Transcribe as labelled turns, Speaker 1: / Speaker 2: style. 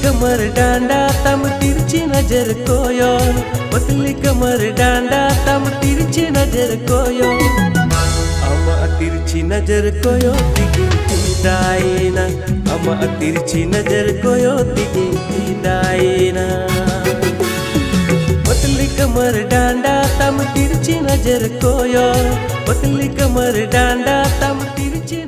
Speaker 1: कमर डांडा तम तिरछी नजर कोयो, पतली कमर डांडा तम तिरछी नजर कोयो, अमा तिरछी नजर कोयो तिगी तीडायना, अमा तिरछी नजर कोयो तिगी तीडायना। पतली कमर डांडा तम तिरछी नजर कोयो, पतली कमर डांडा तम तिरछी